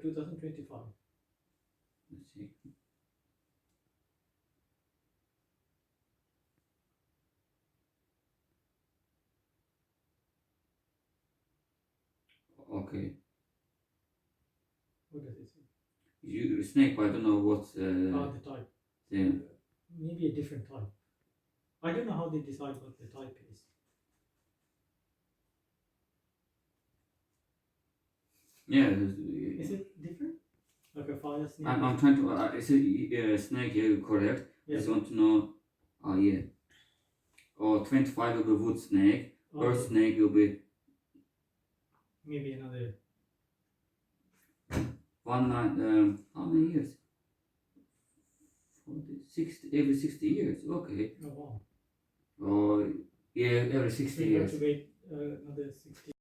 2025. Let's see. Okay. What does it say? Snake, I don't know what's The type. the Maybe a different type. I don't know how they decide what the type is. yeah. Is it different? Like a fire snake? I'm trying to. Is it snake? Yeah, correct. Yeah. I just want to know. Yeah. Or 25 will be wood snake. Earth Okay. snake will be Maybe another. how many years? 40, 60, every 60 years. Okay. Oh wow. Oh, yeah, every So 60 you have years. to wait another 60